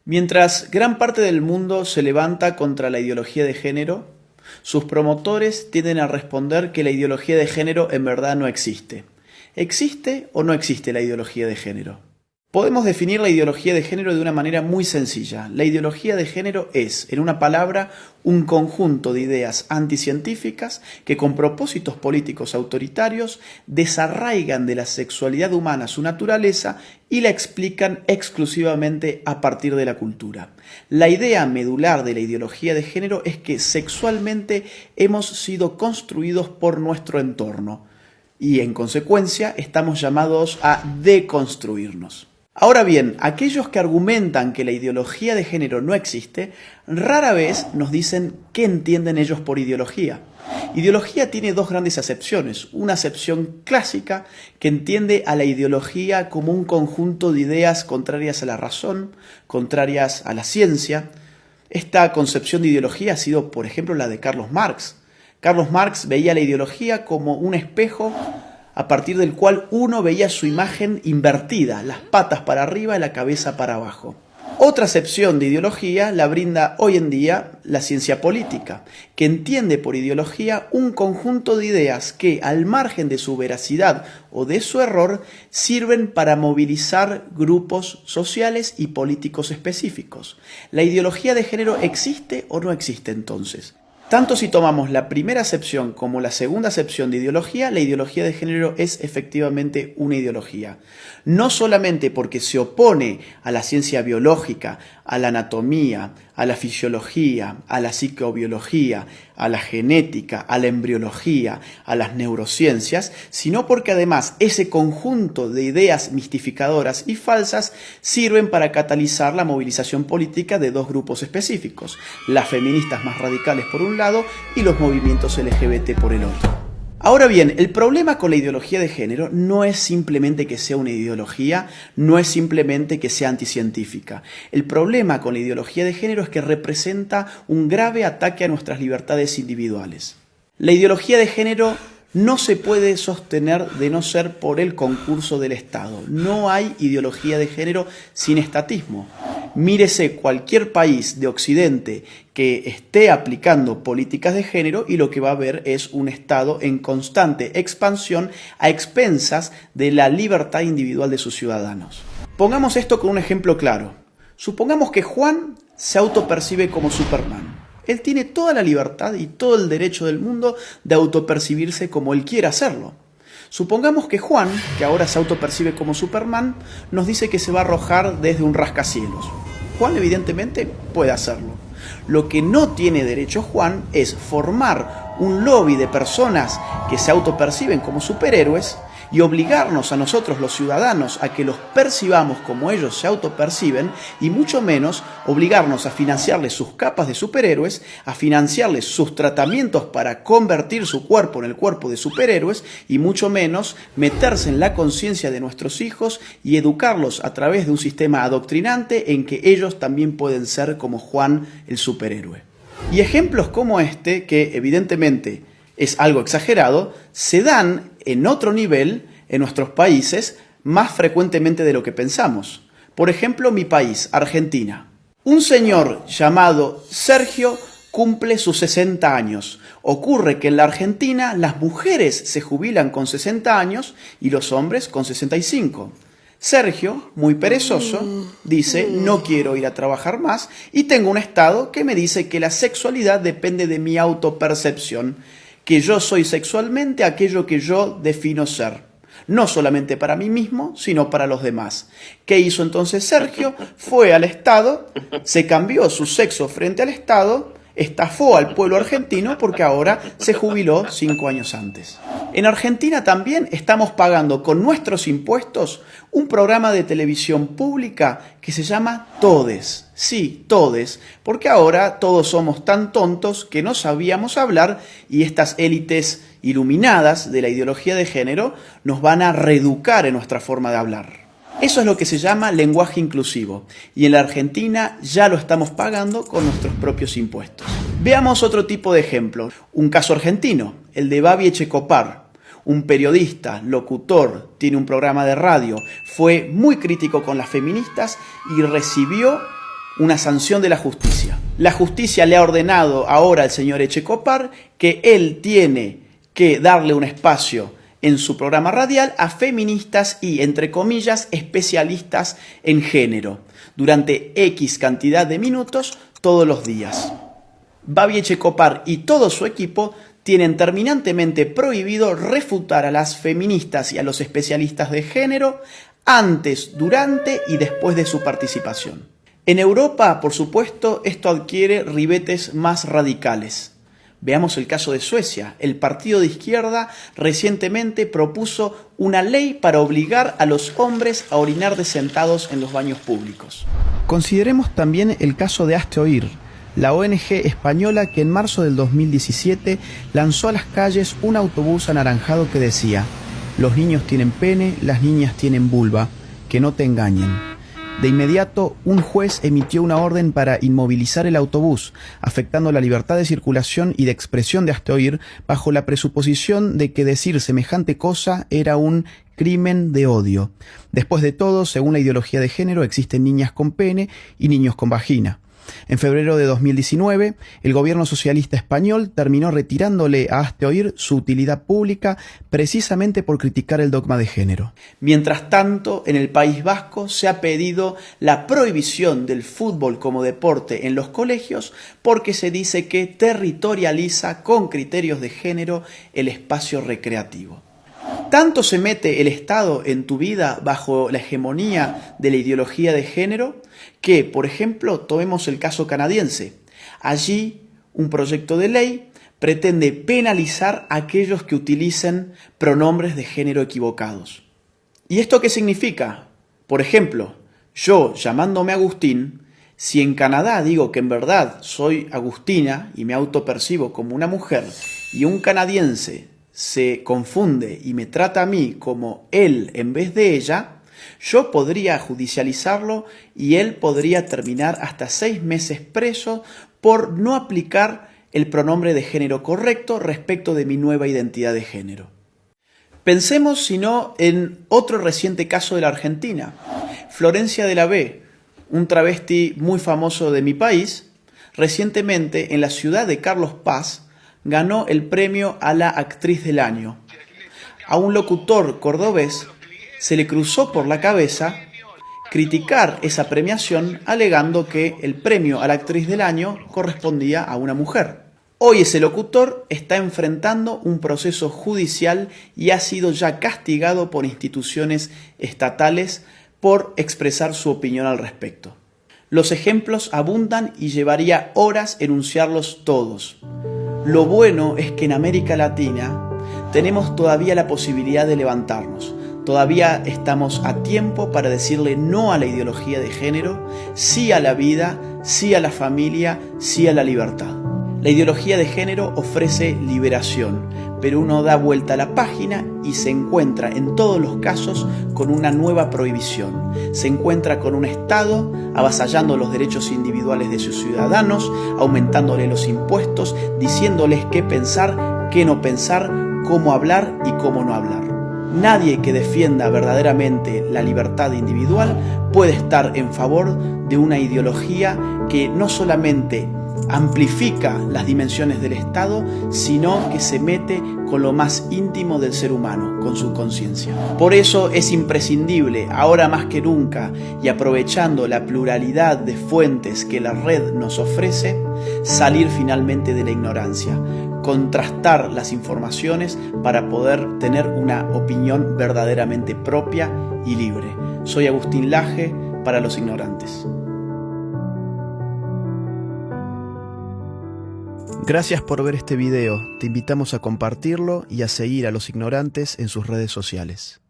Mientras gran parte del mundo se levanta contra la ideología de género, sus promotores tienden a responder que la ideología de género en verdad no existe. ¿Existe o no existe la ideología de género? Podemos definir la ideología de género de una manera muy sencilla. La ideología de género es, en una palabra, un conjunto de ideas anticientíficas que con propósitos políticos autoritarios desarraigan de la sexualidad humana su naturaleza y la explican exclusivamente a partir de la cultura. La idea medular de la ideología de género es que sexualmente hemos sido construidos por nuestro entorno y, en consecuencia, estamos llamados a deconstruirnos. Ahora bien, aquellos que argumentan que la ideología de género no existe, rara vez nos dicen qué entienden ellos por ideología. Ideología tiene dos grandes acepciones. Una acepción clásica que entiende a la ideología como un conjunto de ideas contrarias a la razón, contrarias a la ciencia. Esta concepción de ideología ha sido, por ejemplo, la de Carlos Marx. Carlos Marx veía la ideología como un espejo a partir del cual uno veía su imagen invertida, las patas para arriba y la cabeza para abajo. Otra acepción de ideología la brinda hoy en día la ciencia política, que entiende por ideología un conjunto de ideas que, al margen de su veracidad o de su error, sirven para movilizar grupos sociales y políticos específicos. ¿La ideología de género existe o no existe entonces? Tanto si tomamos la primera acepción como la segunda acepción de ideología, la ideología de género es efectivamente una ideología. No solamente porque se opone a la ciencia biológica, a la anatomía, a la fisiología, a la psicobiología, a la genética, a la embriología, a las neurociencias, sino porque además ese conjunto de ideas mistificadoras y falsas sirven para catalizar la movilización política de dos grupos específicos, las feministas más radicales por un lado y los movimientos LGBT por el otro. Ahora bien, el problema con la ideología de género no es simplemente que sea una ideología, no es simplemente que sea anticientífica. El problema con la ideología de género es que representa un grave ataque a nuestras libertades individuales. La ideología de género no se puede sostener de no ser por el concurso del Estado. No hay ideología de género sin estatismo. Mírese cualquier país de Occidente que esté aplicando políticas de género y lo que va a ver es un Estado en constante expansión a expensas de la libertad individual de sus ciudadanos. Pongamos esto con un ejemplo claro. Supongamos que Juan se autopercibe como Superman. Él tiene toda la libertad y todo el derecho del mundo de autopercibirse como él quiera hacerlo. Supongamos que Juan, que ahora se autopercibe como Superman, nos dice que se va a arrojar desde un rascacielos. Juan evidentemente puede hacerlo. Lo que no tiene derecho Juan es formar un lobby de personas que se autoperciben como superhéroes y obligarnos a nosotros los ciudadanos a que los percibamos como ellos se autoperciben y mucho menos obligarnos a financiarles sus capas de superhéroes, a financiarles sus tratamientos para convertir su cuerpo en el cuerpo de superhéroes y mucho menos meterse en la conciencia de nuestros hijos y educarlos a través de un sistema adoctrinante en que ellos también pueden ser como Juan el superhéroe. Y ejemplos como este, que evidentemente es algo exagerado, se dan en otro nivel en nuestros países más frecuentemente de lo que pensamos. Por ejemplo, mi país, Argentina. Un señor llamado Sergio cumple sus 60 años. Ocurre que en la Argentina las mujeres se jubilan con 60 años y los hombres con 65. Sergio, muy perezoso, dice: no quiero ir a trabajar más y tengo un estado que me dice que la sexualidad depende de mi autopercepción, que yo soy sexualmente aquello que yo defino ser, no solamente para mí mismo, sino para los demás. ¿Qué hizo entonces Sergio? Fue al Estado, se cambió su sexo frente al Estado, estafó al pueblo argentino porque ahora se jubiló 5 años antes. En Argentina también estamos pagando con nuestros impuestos un programa de televisión pública que se llama Todes. Sí, Todes, porque ahora todos somos tan tontos que no sabíamos hablar y estas élites iluminadas de la ideología de género nos van a reeducar en nuestra forma de hablar. Eso es lo que se llama lenguaje inclusivo y en la Argentina ya lo estamos pagando con nuestros propios impuestos. Veamos otro tipo de ejemplo, un caso argentino, el de Babi Echecopar. Un periodista, locutor, tiene un programa de radio, fue muy crítico con las feministas y recibió una sanción de la justicia. La justicia le ha ordenado ahora al señor Echecopar que él tiene que darle un espacio en su programa radial a feministas y, entre comillas, especialistas en género, durante X cantidad de minutos todos los días. Babi Echecopar y todo su equipo tienen terminantemente prohibido refutar a las feministas y a los especialistas de género antes, durante y después de su participación. En Europa, por supuesto, esto adquiere ribetes más radicales. Veamos el caso de Suecia. El partido de izquierda recientemente propuso una ley para obligar a los hombres a orinar sentados en los baños públicos. Consideremos también el caso de Hazte Oír, la ONG española que en marzo del 2017 lanzó a las calles un autobús anaranjado que decía: los niños tienen pene, las niñas tienen vulva, que no te engañen. De inmediato, un juez emitió una orden para inmovilizar el autobús, afectando la libertad de circulación y de expresión de Hazte Oír, bajo la presuposición de que decir semejante cosa era un crimen de odio. Después de todo, según la ideología de género, existen niñas con pene y niños con vagina. En febrero de 2019, el gobierno socialista español terminó retirándole a Hazte Oír su utilidad pública precisamente por criticar el dogma de género. Mientras tanto, en el País Vasco se ha pedido la prohibición del fútbol como deporte en los colegios porque se dice que territorializa con criterios de género el espacio recreativo. ¿Tanto se mete el Estado en tu vida bajo la hegemonía de la ideología de género que, por ejemplo, tomemos el caso canadiense? Allí, un proyecto de ley pretende penalizar a aquellos que utilicen pronombres de género equivocados. ¿Y esto qué significa? Por ejemplo, yo, llamándome Agustín, si en Canadá digo que en verdad soy Agustina y me autopercibo como una mujer, y un canadiense se confunde y me trata a mí como él en vez de ella, yo podría judicializarlo y él podría terminar hasta 6 meses preso por no aplicar el pronombre de género correcto respecto de mi nueva identidad de género. Pensemos, si no, en otro reciente caso de la Argentina. Florencia de la B, un travesti muy famoso de mi país, recientemente en la ciudad de Carlos Paz, ganó el premio a la actriz del año. A un locutor cordobés se le cruzó por la cabeza criticar esa premiación alegando que el premio a la actriz del año correspondía a una mujer. Hoy ese locutor está enfrentando un proceso judicial y ha sido ya castigado por instituciones estatales por expresar su opinión al respecto. Los ejemplos abundan y llevaría horas enunciarlos todos. Lo bueno es que en América Latina tenemos todavía la posibilidad de levantarnos. Todavía estamos a tiempo para decirle no a la ideología de género, sí a la vida, sí a la familia, sí a la libertad. La ideología de género ofrece liberación, pero uno da vuelta a la página y se encuentra en todos los casos con una nueva prohibición. Se encuentra con un Estado avasallando los derechos individuales de sus ciudadanos, aumentándole los impuestos, diciéndoles qué pensar, qué no pensar, cómo hablar y cómo no hablar. Nadie que defienda verdaderamente la libertad individual puede estar en favor de una ideología que no solamente amplifica las dimensiones del Estado, sino que se mete con lo más íntimo del ser humano, con su conciencia. Por eso es imprescindible, ahora más que nunca, y aprovechando la pluralidad de fuentes que la red nos ofrece, salir finalmente de la ignorancia, contrastar las informaciones para poder tener una opinión verdaderamente propia y libre. Soy Agustín Laje para Los Ignorantes. Gracias por ver este video, te invitamos a compartirlo y a seguir a Los Ignorantes en sus redes sociales.